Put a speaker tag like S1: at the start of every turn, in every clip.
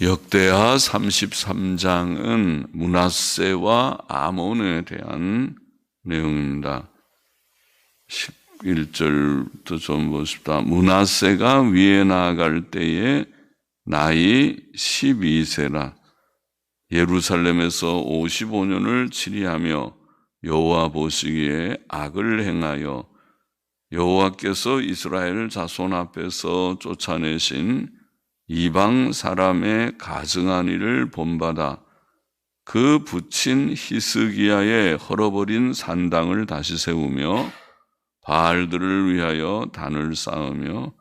S1: 역대하 33장은 므낫세와 아몬에 대한 내용입니다. 11절부터 좀 보십시다. 므낫세가 위에 나아갈 때에 나이 12세라. 예루살렘에서 55년을 치리하며 여호와 보시기에 악을 행하여 여호와께서 이스라엘 자손 앞에서 쫓아내신 이방 사람의 가증한 일을 본받아 그 붙인 히스기야의 헐어버린 산당을 다시 세우며 바알들을 위하여 단을 쌓으며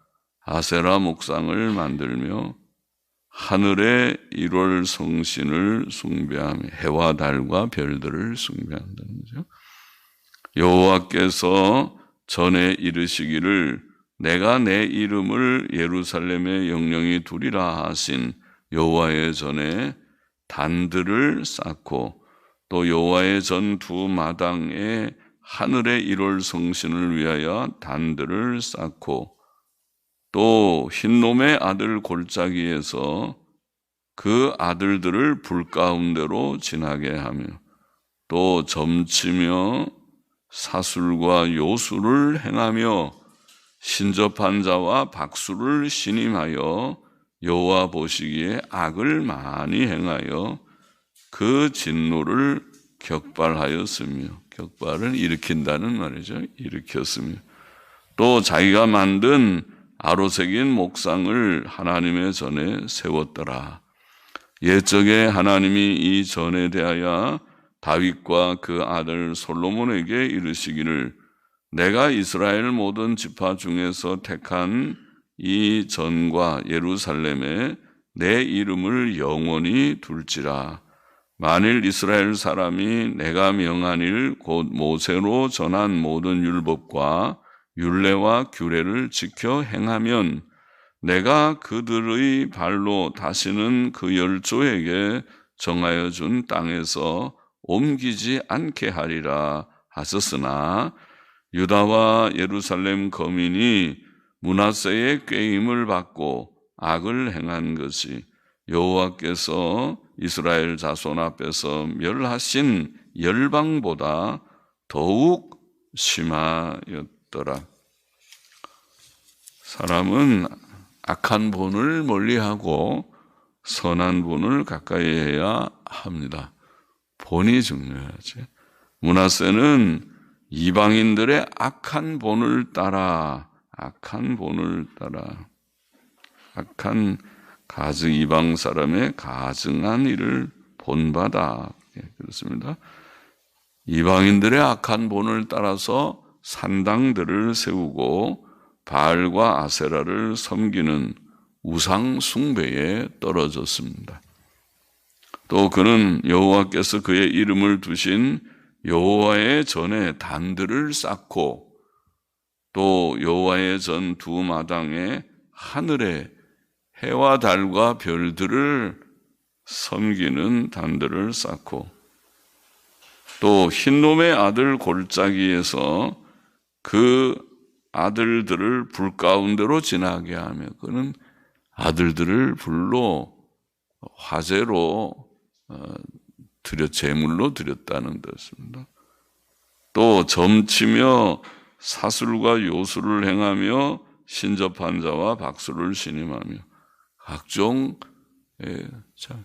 S1: 아세라 목상을 만들며 하늘의 1월 성신을 숭배하며 해와 달과 별들을 숭배한다는 거죠. 여호와께서 전에 이르시기를 내가 내 이름을 예루살렘에 영영히 두리라 하신 여호와의 전에 단들을 쌓고 또 여호와의 전 두 마당에 하늘의 1월 성신을 위하여 단들을 쌓고 또 흰놈의 아들 골짜기에서 그 아들들을 불 가운데로 지나게 하며 또 점치며 사술과 요술을 행하며 신접한 자와 박수를 신임하여 여호와 보시기에 악을 많이 행하여 그 진노를 격발하였으며, 격발을 일으킨다는 말이죠. 일으켰으며 또 자기가 만든 아로새긴 목상을 하나님의 전에 세웠더라. 옛적에 하나님이 이 전에 대하여 다윗과 그 아들 솔로몬에게 이르시기를 내가 이스라엘 모든 지파 중에서 택한 이 전과 예루살렘에 내 이름을 영원히 둘지라. 만일 이스라엘 사람이 내가 명한 일 곧 모세로 전한 모든 율법과 율례와 규례를 지켜 행하면 내가 그들의 발로 다시는 그 열조에게 정하여 준 땅에서 옮기지 않게 하리라 하셨으나 유다와 예루살렘 거민이 므낫세의 꾀임을 받고 악을 행한 것이 여호와께서 이스라엘 자손 앞에서 멸하신 열방보다 더욱 심하였더라. 사람은 악한 본을 멀리하고 선한 본을 가까이 해야 합니다. 본이 중요하죠. 므낫세는 이방인들의 악한 본을 따라 악한 이방 사람의 가증한 일을 본받아. 그렇습니다. 이방인들의 악한 본을 따라서 산당들을 세우고 바알과 아세라를 섬기는 우상 숭배에 떨어졌습니다. 또 그는 여호와께서 그의 이름을 두신 여호와의 전에 단들을 쌓고 또 여호와의 전 두 마당에 하늘에 해와 달과 별들을 섬기는 단들을 쌓고 또 흰놈의 아들 골짜기에서 그 아들들을 불 가운데로 지나게 하며 그는 아들들을 불로 화제로 제물로 드렸다는 뜻입니다. 또 점치며 사술과 요술을 행하며 신접한 자와 박수를 신임하며 각종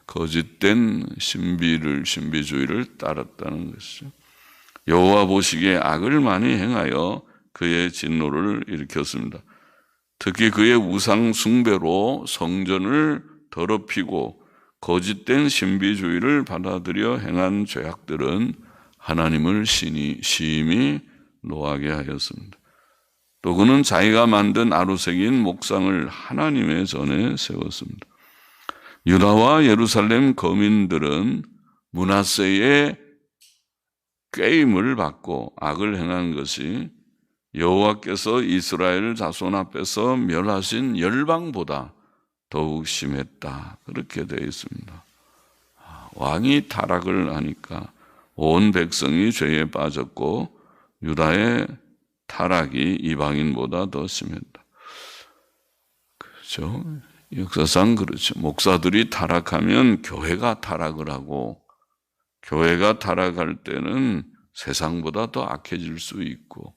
S1: 거짓된 신비주의를 따랐다는 것이죠. 여호와 보시기에 악을 많이 행하여 그의 진노를 일으켰습니다. 특히 그의 우상 숭배로 성전을 더럽히고 거짓된 신비주의를 받아들여 행한 죄악들은 하나님을 심히 노하게 하였습니다. 또 그는 자기가 만든 아로새긴 목상을 하나님의 전에 세웠습니다. 유다와 예루살렘 거민들은 므낫세의 꾀임을 받고 악을 행한 것이 여호와께서 이스라엘 자손 앞에서 멸하신 열방보다 더욱 심했다. 그렇게 되어 있습니다. 왕이 타락을 하니까 온 백성이 죄에 빠졌고 유다의 타락이 이방인보다 더 심했다. 그렇죠? 역사상 그렇죠. 목사들이 타락하면 교회가 타락을 하고, 교회가 타락할 때는 세상보다 더 악해질 수 있고,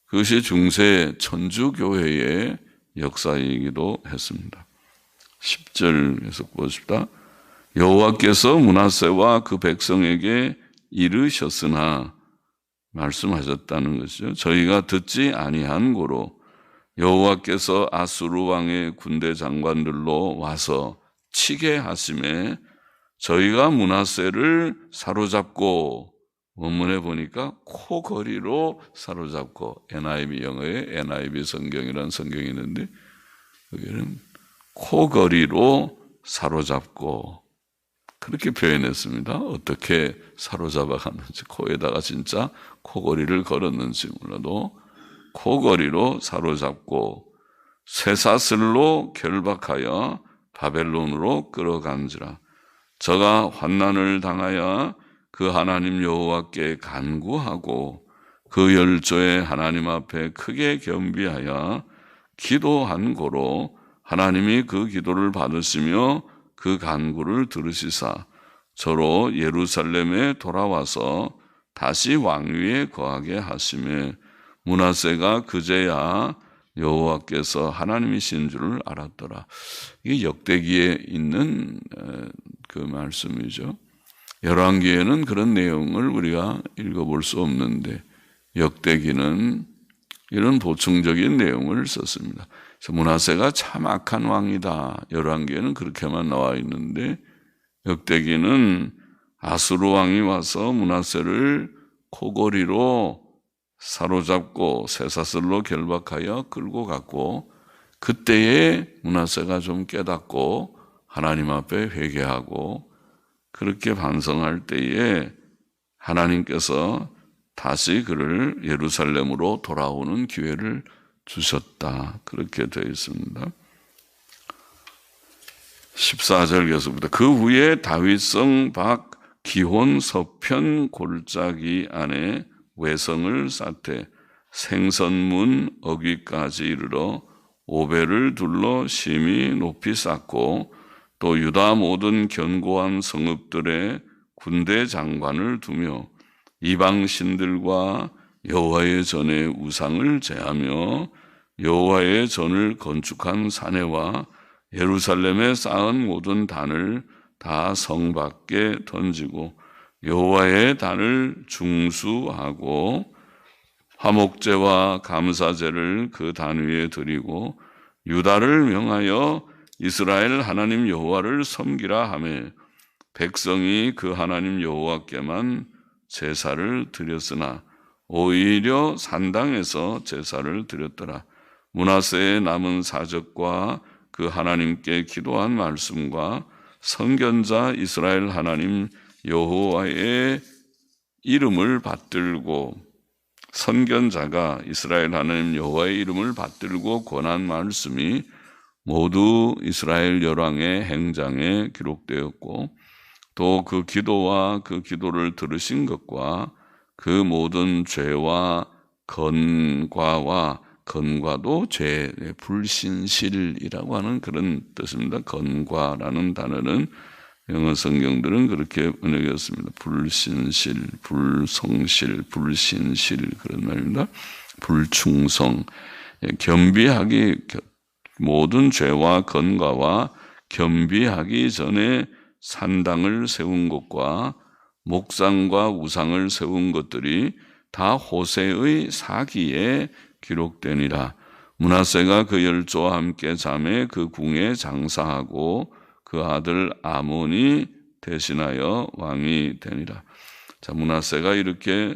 S1: 그것이 중세 천주교회의 역사이기도 했습니다. 10절 계속 보십시다. 여호와께서 므낫세와 그 백성에게 이르셨으나, 말씀하셨다는 것이죠. 저희가 듣지 아니한 고로 여호와께서 아수르 왕의 군대 장관들로 와서 치게 하심에 저희가 므낫세를 사로잡고, 원문에 보니까 코거리로 사로잡고, NIV 영어에 NIV 성경이라는 성경이 있는데 여기는 코거리로 사로잡고, 그렇게 표현했습니다. 어떻게 사로잡아갔는지, 코에다가 진짜 코거리를 걸었는지 몰라도 코거리로 사로잡고 쇠사슬로 결박하여 바벨론으로 끌어간지라. 저가 환난을 당하여 그 하나님 여호와께 간구하고 그 열조의 하나님 앞에 크게 겸비하여 기도한 고로 하나님이 그 기도를 받으시며 그 간구를 들으시사 저로 예루살렘에 돌아와서 다시 왕위에 거하게 하시매 므낫세가 그제야 여호와께서 하나님이신 줄을 알았더라. 이게 역대기에 있는 그 말씀이죠. 열왕기에는 그런 내용을 우리가 읽어볼 수 없는데 역대기는 이런 보충적인 내용을 썼습니다. 그래서 므낫세가 참 악한 왕이다. 열왕기에는 그렇게만 나와 있는데 역대기는 아수르 왕이 와서 므낫세를 코고리로 사로잡고 쇠사슬로 결박하여 끌고 갔고, 그때에 므낫세가 좀 깨닫고 하나님 앞에 회개하고 그렇게 반성할 때에 하나님께서 다시 그를 예루살렘으로 돌아오는 기회를 주셨다. 그렇게 되어 있습니다. 14절 계속부터 그 후에 다윗성 밖 기혼 서편 골짜기 안에 외성을 쌓되 생선문 어귀까지 이르러 오벨을 둘러 심히 높이 쌓고 또 유다 모든 견고한 성읍들의 군대 장관을 두며 이방 신들과 여호와의 전에 우상을 제하며 여호와의 전을 건축한 사내와 예루살렘에 쌓은 모든 단을 다 성 밖에 던지고 여호와의 단을 중수하고 화목제와 감사제를 그 단 위에 드리고 유다를 명하여 이스라엘 하나님 여호와를 섬기라 하며 백성이 그 하나님 여호와께만 제사를 드렸으나 오히려 산당에서 제사를 드렸더라. 므낫세의 남은 사적과 그 하나님께 기도한 말씀과 선견자 이스라엘 하나님 여호와의 이름을 받들고 선견자가 이스라엘 하나님 여호와의 이름을 받들고 권한 말씀이 모두 이스라엘 열왕의 행장에 기록되었고 또 그 기도와 그 기도를 들으신 것과 그 모든 죄와 건과도 죄, 불신실이라고 하는 그런 뜻입니다. 건과라는 단어는 영어 성경들은 그렇게 번역했습니다. 불신실, 불성실, 불신실 그런 말입니다. 불충성, 겸비하기 모든 죄와 건과와 겸비하기 전에 산당을 세운 것과 목상과 우상을 세운 것들이 다 호세의 사기에 기록되니라. 므낫세가 그 열조와 함께 잠에 그 궁에 장사하고 그 아들 아몬이 대신하여 왕이 되니라. 자, 므낫세가 이렇게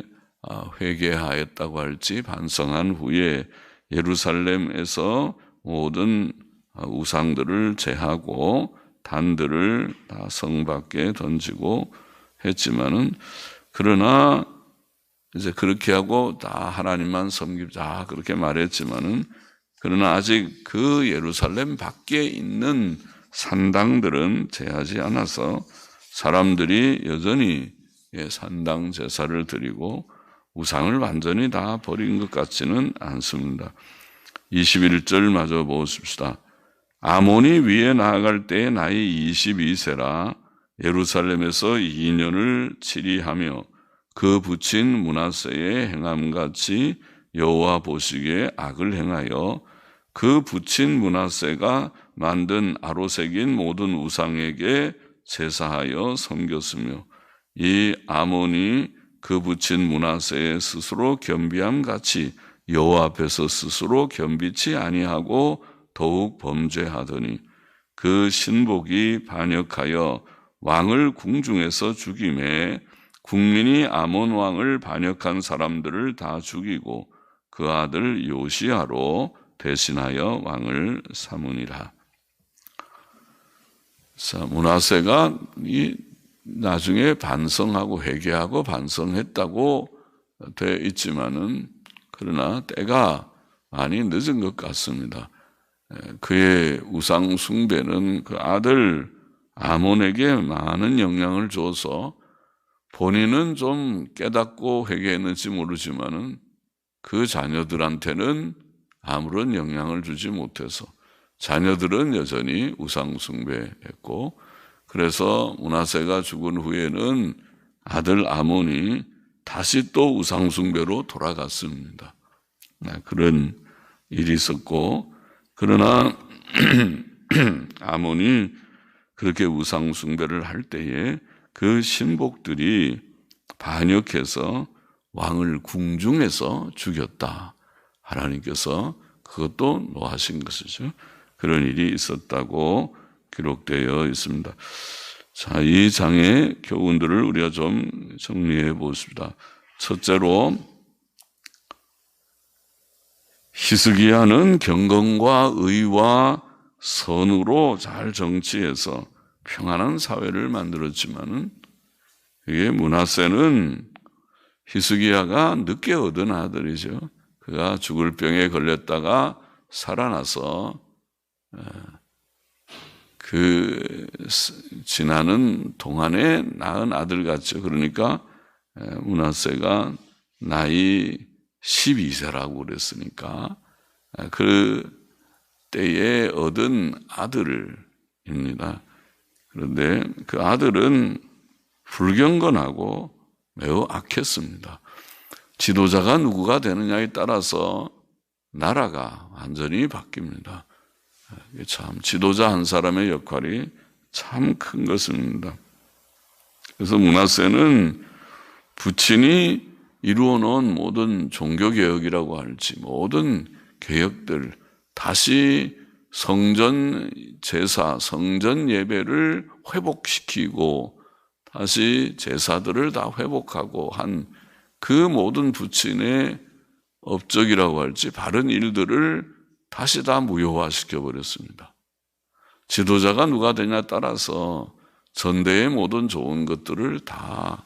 S1: 회개하였다고 할지 반성한 후에 예루살렘에서 모든 우상들을 제하고 단들을 다 성 밖에 던지고 했지만은 그러나 이제 그렇게 하고 다 하나님만 섬기자 그렇게 말했지만은 그러나 아직 그 예루살렘 밖에 있는 산당들은 제하지 않아서 사람들이 여전히 산당 제사를 드리고 우상을 완전히 다 버린 것 같지는 않습니다. 21절 마저 보십시다. 아몬이 위에 나아갈 때에 나이 22세라 예루살렘에서 2년을 치리하며 그 부친 므낫세의 행함같이 여호와 보시기에 악을 행하여 그 부친 므낫세가 만든 아로새긴 모든 우상에게 제사하여 섬겼으며 이 아몬이 그 부친 므낫세의 스스로 겸비함 같이 여호와 앞에서 스스로 겸비치 아니하고 더욱 범죄하더니 그 신복이 반역하여 왕을 궁중에서 죽임에 국민이 아몬 왕을 반역한 사람들을 다 죽이고 그 아들 요시야로 대신하여 왕을 삼으니라. 자, 므낫세가 나중에 반성하고 회개하고 반성했다고 돼 있지만은 그러나 때가 많이 늦은 것 같습니다. 그의 우상 숭배는 그 아들 아몬에게 많은 영향을 줘서 본인은 좀 깨닫고 회개했는지 모르지만은 그 자녀들한테는 아무런 영향을 주지 못해서 자녀들은 여전히 우상 숭배했고, 그래서 므낫세가 죽은 후에는 아들 아몬이 다시 또 우상 숭배로 돌아갔습니다. 그런 일이 있었고, 그러나 아몬이 그렇게 우상 숭배를 할 때에 그 신복들이 반역해서 왕을 궁중에서 죽였다. 하나님께서 그것도 노하신 것이죠. 그런 일이 있었다고 기록되어 있습니다. 자, 이 장의 교훈들을 우리가 좀 정리해 보십니다. 첫째로, 히스기야는 경건과 의와 선으로 잘 정치해서 평안한 사회를 만들었지만은, 이게 므낫세는 히스기야가 늦게 얻은 아들이죠. 그가 죽을 병에 걸렸다가 살아나서 그 지나는 동안에 낳은 아들 같죠. 그러니까 므낫세가 나이 12세라고 그랬으니까 그 때에 얻은 아들입니다. 그런데 그 아들은 불경건하고 매우 악했습니다. 지도자가 누구가 되느냐에 따라서 나라가 완전히 바뀝니다. 참 지도자 한 사람의 역할이 참 큰 것입니다. 그래서 므낫세는 부친이 이루어 놓은 모든 종교개혁이라고 할지 모든 개혁들, 다시 성전 제사, 성전 예배를 회복시키고 다시 제사들을 다 회복하고 한 그 모든 부친의 업적이라고 할지 바른 일들을 다시 다 무효화시켜 버렸습니다. 지도자가 누가 되냐에 따라서 전대의 모든 좋은 것들을 다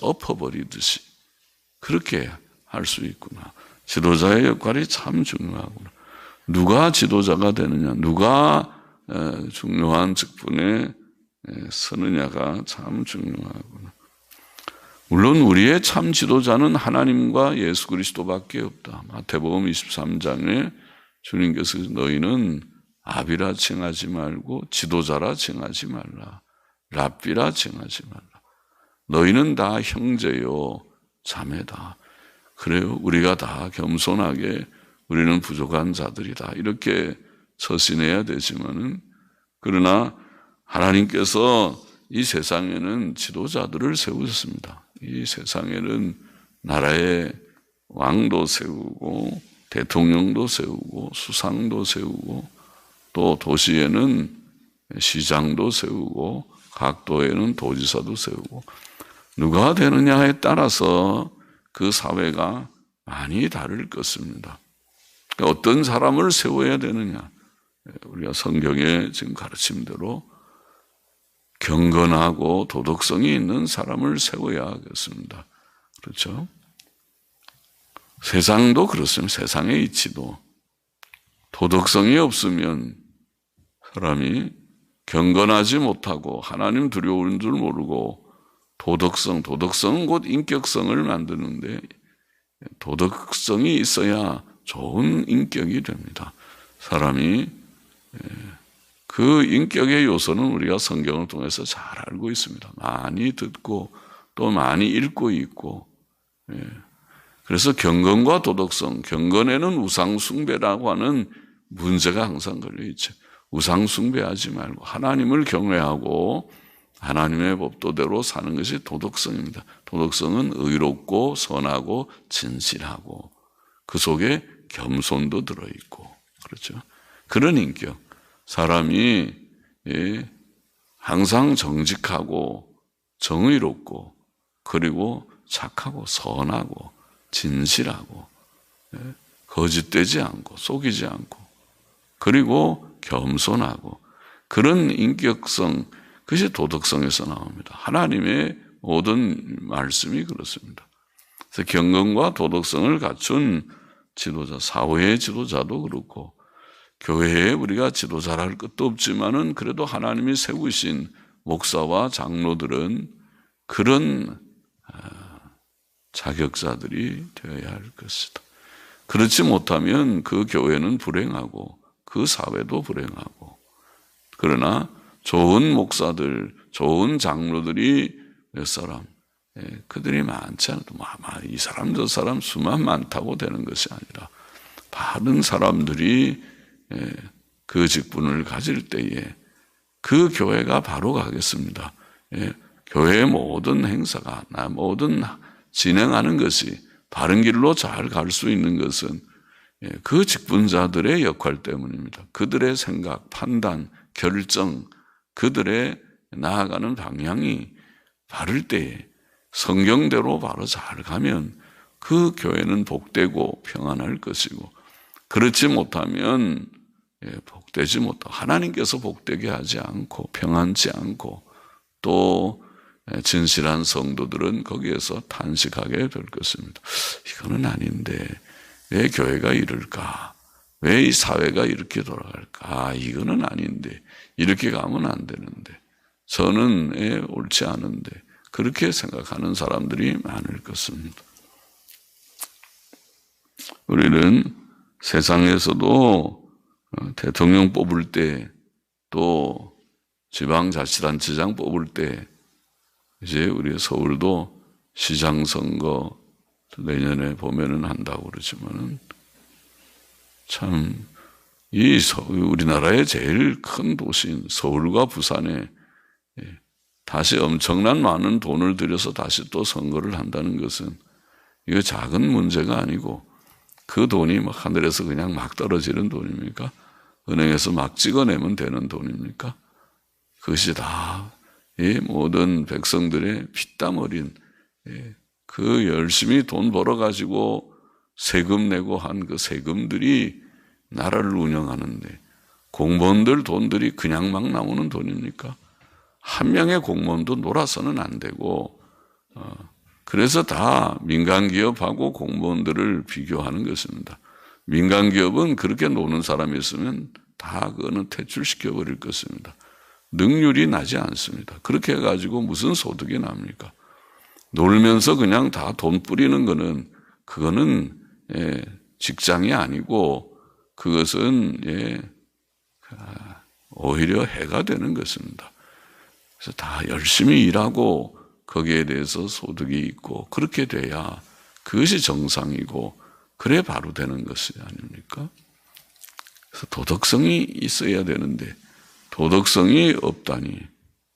S1: 엎어버리듯이 그렇게 할 수 있구나. 지도자의 역할이 참 중요하구나. 누가 지도자가 되느냐, 누가 중요한 직분에 서느냐가 참 중요하구나. 물론 우리의 참 지도자는 하나님과 예수 그리스도밖에 없다. 마태복음 23장에 주님께서 너희는 아비라 칭하지 말고 지도자라 칭하지 말라. 랍비라 칭하지 말라. 너희는 다 형제요 자매다. 그래요. 우리가 다 겸손하게 우리는 부족한 자들이다. 이렇게 서신해야 되지만은, 그러나 하나님께서 이 세상에는 지도자들을 세우셨습니다. 이 세상에는 나라의 왕도 세우고 대통령도 세우고 수상도 세우고 또 도시에는 시장도 세우고 각 도에는 도지사도 세우고, 누가 되느냐에 따라서 그 사회가 많이 다를 것입니다. 어떤 사람을 세워야 되느냐, 우리가 성경에 지금 가르침대로 경건하고 도덕성이 있는 사람을 세워야겠습니다. 그렇죠? 세상도 그렇습니다. 세상의 이치도 도덕성이 없으면 사람이 경건하지 못하고 하나님 두려운 줄 모르고 도덕성은 곧 인격성을 만드는데 도덕성이 있어야 좋은 인격이 됩니다. 사람이 그 인격의 요소는 우리가 성경을 통해서 잘 알고 있습니다. 많이 듣고 또 많이 읽고 있고. 그래서 경건과 도덕성, 경건에는 우상 숭배라고 하는 문제가 항상 걸려 있죠. 우상 숭배하지 말고 하나님을 경외하고 하나님의 법도대로 사는 것이 도덕성입니다. 도덕성은 의롭고 선하고 진실하고 그 속에 겸손도 들어있고 그렇죠. 그런 인격, 사람이 항상 정직하고 정의롭고 그리고 착하고 선하고 진실하고 거짓되지 않고 속이지 않고 그리고 겸손하고 그런 인격성, 그것이 도덕성에서 나옵니다. 하나님의 모든 말씀이 그렇습니다. 그래서 경건과 도덕성을 갖춘 지도자, 사회의 지도자도 그렇고 교회에 우리가 지도자랄 것도 없지만은 그래도 하나님이 세우신 목사와 장로들은 그런 자격자들이 되어야 할 것이다. 그렇지 못하면 그 교회는 불행하고 그 사회도 불행하고, 그러나 좋은 목사들, 좋은 장로들이 몇 사람, 그들이 많지 않아도 이 사람 저 사람 수만 많다고 되는 것이 아니라 바른 사람들이 그 직분을 가질 때에 그 교회가 바로 가겠습니다. 교회의 모든 행사가, 모든 진행하는 것이 바른 길로 잘 갈 수 있는 것은 그 직분자들의 역할 때문입니다. 그들의 생각, 판단, 결정, 그들의 나아가는 방향이 바를 때에 성경대로 바로 잘 가면 그 교회는 복되고 평안할 것이고, 그렇지 못하면 복되지 못하고 하나님께서 복되게 하지 않고 평안치 않고 또 진실한 성도들은 거기에서 탄식하게 될 것입니다. 이거는 아닌데 왜 교회가 이럴까? 왜 이 사회가 이렇게 돌아갈까? 이거는 아닌데, 이렇게 가면 안 되는데, 저는 옳지 않은데, 그렇게 생각하는 사람들이 많을 것입니다. 우리는 세상에서도 대통령 뽑을 때, 또 지방자치단체장 뽑을 때, 이제 우리 서울도 시장 선거 내년에 보면은 한다고 그러지만은 참 이 우리나라의 제일 큰 도시인 서울과 부산에 다시 엄청난 많은 돈을 들여서 다시 또 선거를 한다는 것은 이거 작은 문제가 아니고, 그 돈이 막 하늘에서 그냥 막 떨어지는 돈입니까? 은행에서 막 찍어내면 되는 돈입니까? 그것이 다 이 모든 백성들의 피땀 어린 그 열심히 돈 벌어가지고 세금 내고 한 그 세금들이 나라를 운영하는데, 공무원들 돈들이 그냥 막 나오는 돈입니까? 한 명의 공무원도 놀아서는 안 되고, 그래서 다 민간기업하고 공무원들을 비교하는 것입니다. 민간기업은 그렇게 노는 사람이 있으면 다 그거는 퇴출시켜버릴 것입니다. 능률이 나지 않습니다. 그렇게 해가지고 무슨 소득이 납니까? 놀면서 그냥 다 돈 뿌리는 거는, 그거는 직장이 아니고 그것은 오히려 해가 되는 것입니다. 그래서 다 열심히 일하고 거기에 대해서 소득이 있고 그렇게 돼야 그것이 정상이고, 그래 바로 되는 것이 아닙니까? 그래서 도덕성이 있어야 되는데 도덕성이 없다니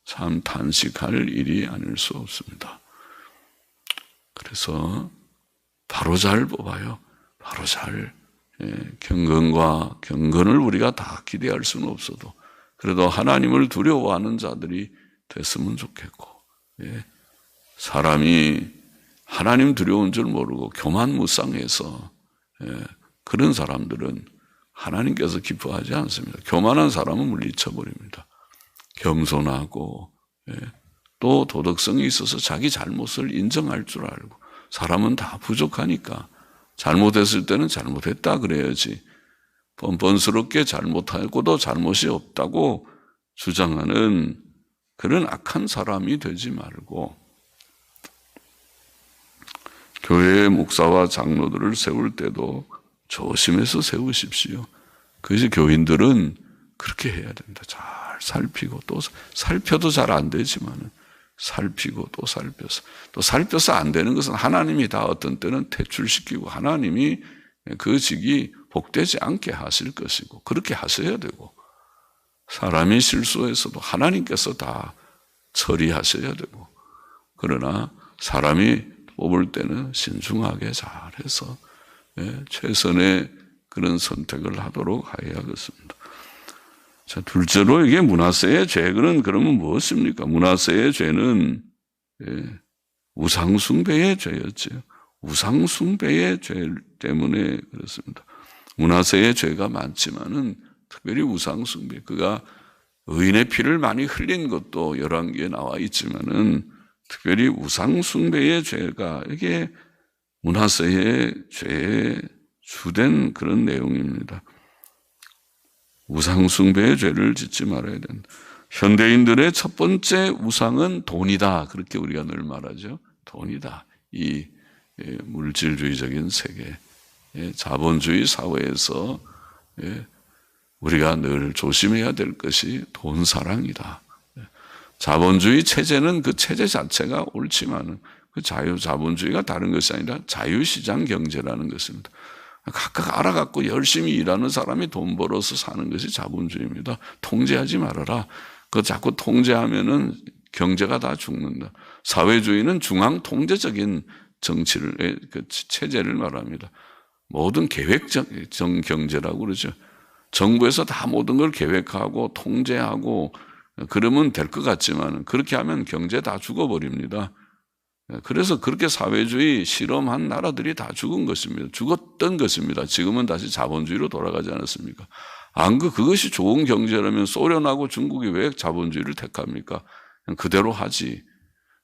S1: 참 탄식할 일이 아닐 수 없습니다. 그래서 바로 잘 뽑아요. 바로 잘 경건을 우리가 다 기대할 수는 없어도 그래도 하나님을 두려워하는 자들이 됐으면 좋겠고, 사람이 하나님 두려운 줄 모르고 교만무쌍해서 그런 사람들은 하나님께서 기뻐하지 않습니다. 교만한 사람은 물리쳐버립니다. 겸손하고 또 도덕성이 있어서 자기 잘못을 인정할 줄 알고, 사람은 다 부족하니까 잘못했을 때는 잘못했다 그래야지 뻔뻔스럽게 잘못하고도 잘못이 없다고 주장하는 그런 악한 사람이 되지 말고, 교회의 목사와 장로들을 세울 때도 조심해서 세우십시오. 그래서 교인들은 그렇게 해야 됩니다. 잘 살피고 또 살펴도 잘 안 되지만 살피고 또 살펴서 또 살펴서 안 되는 것은 하나님이 다 어떤 때는 퇴출시키고 하나님이 그 직이 복되지 않게 하실 것이고 그렇게 하셔야 되고 사람이 실수해서도 하나님께서 다 처리하셔야 되고 그러나 사람이 뽑을 때는 신중하게 잘해서 최선의 그런 선택을 하도록 하여야겠습니다. 자, 둘째로 이게 므낫세의 죄는 그러면 무엇입니까? 므낫세의 죄는 우상숭배의 죄였죠. 우상숭배의 죄 때문에 그렇습니다. 므낫세의 죄가 많지만은 특별히 우상숭배, 그가 의인의 피를 많이 흘린 것도 열왕기에 나와 있지만은 특별히 우상숭배의 죄가 이게 므낫세의 죄의 주된 그런 내용입니다. 우상숭배의 죄를 짓지 말아야 된다. 현대인들의 첫 번째 우상은 돈이다. 그렇게 우리가 늘 말하죠. 돈이다. 이 물질주의적인 세계, 자본주의 사회에서 우리가 늘 조심해야 될 것이 돈 사랑이다. 자본주의 체제는 그 체제 자체가 옳지만은 그 자본주의가 다른 것이 아니라 자유시장 경제라는 것입니다. 각각 알아갖고 열심히 일하는 사람이 돈 벌어서 사는 것이 자본주의입니다. 통제하지 말아라. 그거 자꾸 통제하면은 경제가 다 죽는다. 사회주의는 중앙 통제적인 정치를, 그 체제를 말합니다. 모든 계획적 경제라고 그러죠. 정부에서 다 모든 걸 계획하고 통제하고 그러면 될 것 같지만 그렇게 하면 경제 다 죽어버립니다. 그래서 그렇게 사회주의 실험한 나라들이 다 죽은 것입니다. 죽었던 것입니다. 지금은 다시 자본주의로 돌아가지 않았습니까? 그것이 좋은 경제라면 소련하고 중국이 왜 자본주의를 택합니까? 그냥 그대로 하지.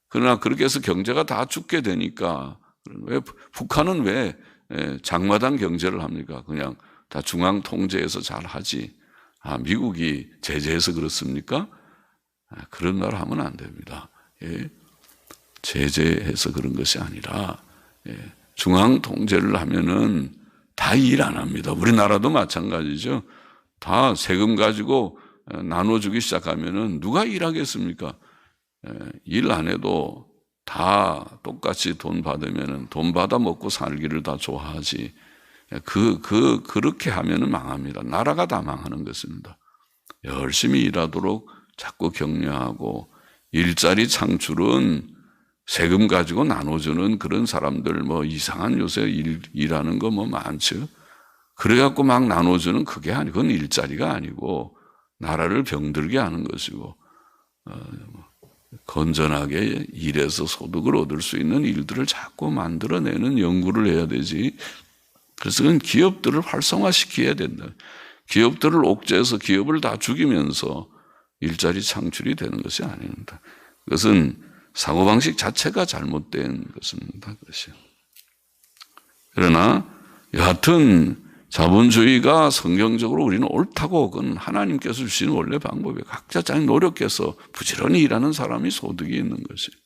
S1: 그러나 그렇게 해서 경제가 다 죽게 되니까 왜 북한은 왜 장마당 경제를 합니까? 그냥 다 중앙 통제해서 잘 하지. 미국이 제재해서 그렇습니까? 그런 말 하면 안 됩니다. 제재해서 그런 것이 아니라 중앙 통제를 하면은 다 일 안 합니다. 우리나라도 마찬가지죠. 다 세금 가지고 나눠주기 시작하면은 누가 일하겠습니까? 일 안 해도 다 똑같이 돈 받으면은 돈 받아 먹고 살기를 다 좋아하지. 그렇게 하면은 망합니다. 나라가 다 망하는 것입니다. 열심히 일하도록 자꾸 격려하고 일자리 창출은 세금 가지고 나눠주는 그런 사람들 이상한 요새 일하는 거 많죠. 그래갖고 막 나눠주는 그게 아니고 그건 일자리가 아니고 나라를 병들게 하는 것이고 건전하게 일해서 소득을 얻을 수 있는 일들을 자꾸 만들어내는 연구를 해야 되지. 그래서 그건 기업들을 활성화시켜야 된다. 기업들을 옥죄해서 기업을 다 죽이면서 일자리 창출이 되는 것이 아닙니다. 그것은 사고방식 자체가 잘못된 것입니다. 그것이요. 그러나 여하튼 자본주의가 성경적으로 우리는 옳다고 그건 하나님께서 주시는 원래 방법이에요. 각자 자기 노력해서 부지런히 일하는 사람이 소득이 있는 것이에요.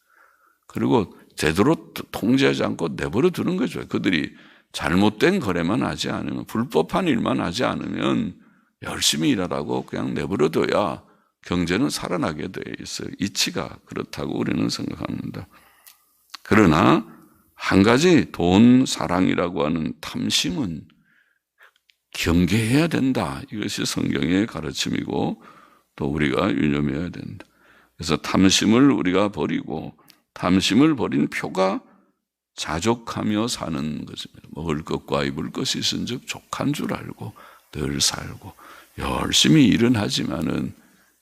S1: 그리고 제대로 통제하지 않고 내버려 두는 거죠. 그들이 잘못된 거래만 하지 않으면 불법한 일만 하지 않으면 열심히 일하라고 그냥 내버려 둬야 경제는 살아나게 되어 있어요. 이치가 그렇다고 우리는 생각합니다. 그러나 한 가지 돈 사랑이라고 하는 탐심은 경계해야 된다. 이것이 성경의 가르침이고 또 우리가 유념해야 된다. 그래서 탐심을 우리가 버리고 탐심을 버린 표가 자족하며 사는 것입니다. 먹을 것과 입을 것이 있은즉 족한 줄 알고 늘 살고 열심히 일은 하지만은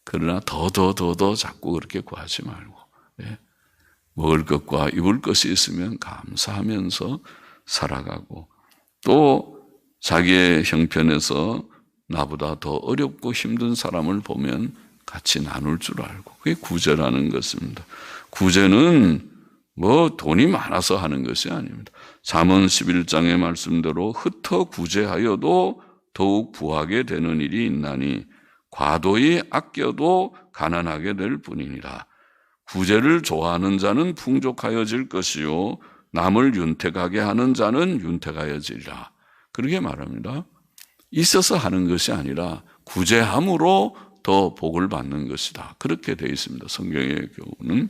S1: 그러나 더 자꾸 그렇게 구하지 말고 먹을 것과 입을 것이 있으면 감사하면서 살아가고 또 자기의 형편에서 나보다 더 어렵고 힘든 사람을 보면 같이 나눌 줄 알고 그게 구제라는 것입니다. 구제는 돈이 많아서 하는 것이 아닙니다. 잠언 11장의 말씀대로 흩어 구제하여도 더욱 부하게 되는 일이 있나니 과도히 아껴도 가난하게 될 뿐이니라. 구제를 좋아하는 자는 풍족하여질 것이요 남을 윤택하게 하는 자는 윤택하여지리라. 그렇게 말합니다. 있어서 하는 것이 아니라 구제함으로 더 복을 받는 것이다. 그렇게 되어 있습니다. 성경의 교훈은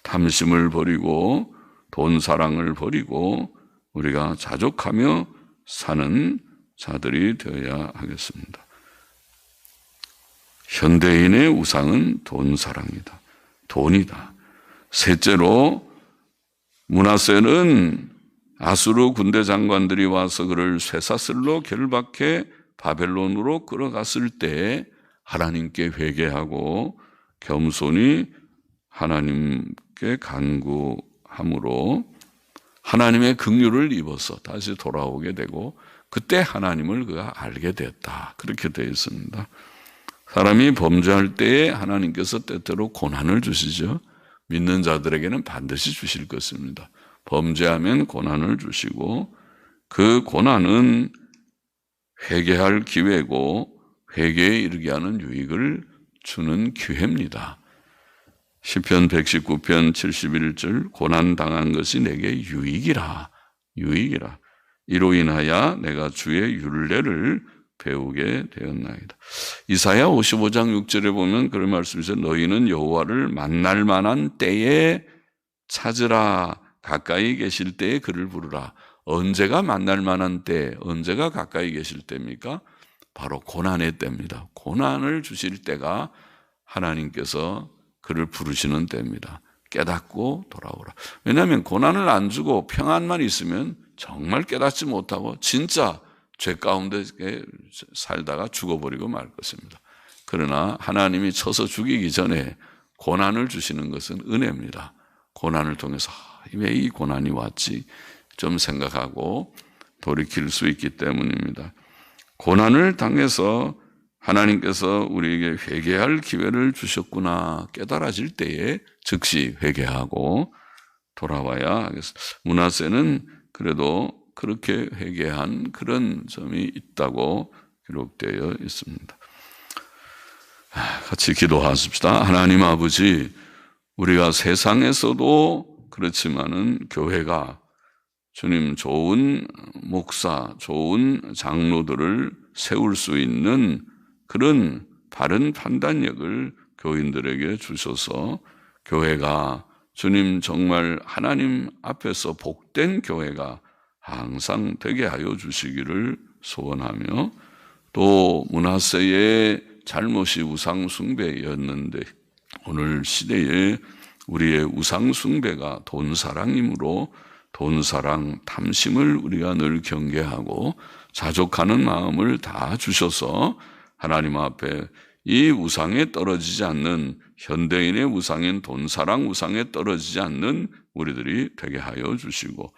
S1: 탐심을 버리고 돈 사랑을 버리고 우리가 자족하며 사는 자들이 되어야 하겠습니다. 현대인의 우상은 돈 사랑이다. 돈이다. 셋째로 므낫세는 아수르 군대 장관들이 와서 그를 쇠사슬로 결박해 바벨론으로 끌어갔을 때 하나님께 회개하고 겸손히 하나님께 간구함으로 하나님의 긍휼을 입어서 다시 돌아오게 되고 그때 하나님을 그가 알게 됐다. 그렇게 되어 있습니다. 사람이 범죄할 때에 하나님께서 때때로 고난을 주시죠. 믿는 자들에게는 반드시 주실 것입니다. 범죄하면 고난을 주시고 그 고난은 회개할 기회고 회개에 이르게 하는 유익을 주는 기회입니다. 시편 119편 71절 고난당한 것이 내게 유익이라. 이로 인하여 내가 주의 율례를 배우게 되었나이다. 이사야 55장 6절에 보면 그런 말씀이죠. 너희는 여호와를 만날 만한 때에 찾으라. 가까이 계실 때에 그를 부르라. 언제가 만날 만한 때, 언제가 가까이 계실 때입니까? 바로 고난의 때입니다. 고난을 주실 때가 하나님께서 그를 부르시는 때입니다. 깨닫고 돌아오라. 왜냐하면 고난을 안 주고 평안만 있으면 정말 깨닫지 못하고 진짜 죄 가운데 살다가 죽어버리고 말 것입니다. 그러나 하나님이 쳐서 죽이기 전에 고난을 주시는 것은 은혜입니다. 고난을 통해서 왜 이 고난이 왔지 좀 생각하고 돌이킬 수 있기 때문입니다. 고난을 당해서 하나님께서 우리에게 회개할 기회를 주셨구나 깨달아질 때에 즉시 회개하고 돌아와야 하겠습니다. 므낫세는 그래도 그렇게 회개한 그런 점이 있다고 기록되어 있습니다. 같이 기도하십시다. 하나님 아버지, 우리가 세상에서도 그렇지만은 교회가 주님 좋은 목사, 좋은 장로들을 세울 수 있는 그런 바른 판단력을 교인들에게 주셔서 교회가 주님 정말 하나님 앞에서 복된 교회가 항상 되게 하여 주시기를 소원하며 또 므낫세의 잘못이 우상 숭배였는데 오늘 시대에 우리의 우상 숭배가 돈 사랑이므로 돈 사랑, 탐심을 우리가 늘 경계하고 자족하는 마음을 다 주셔서 하나님 앞에 이 우상에 떨어지지 않는 현대인의 우상인 돈 사랑 우상에 떨어지지 않는 우리들이 되게 하여 주시고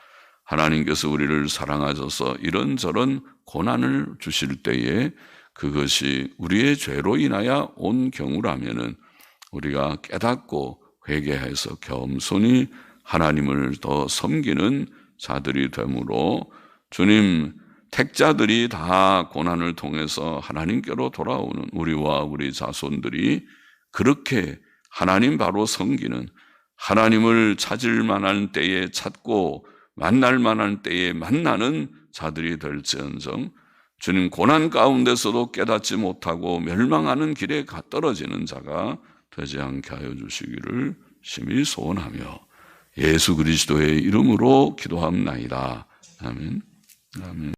S1: 하나님께서 우리를 사랑하셔서 이런저런 고난을 주실 때에 그것이 우리의 죄로 인하여 온 경우라면은 우리가 깨닫고 회개해서 겸손히 하나님을 더 섬기는 자들이 되므로 주님 택자들이 다 고난을 통해서 하나님께로 돌아오는 우리와 우리 자손들이 그렇게 하나님 바로 섬기는 하나님을 찾을 만한 때에 찾고 만날 만한 때에 만나는 자들이 될지언정 주님 고난 가운데서도 깨닫지 못하고 멸망하는 길에 떨어지는 자가 되지 않게 하여 주시기를 심히 소원하며 예수 그리스도의 이름으로 기도합나이다. 아멘. 아멘.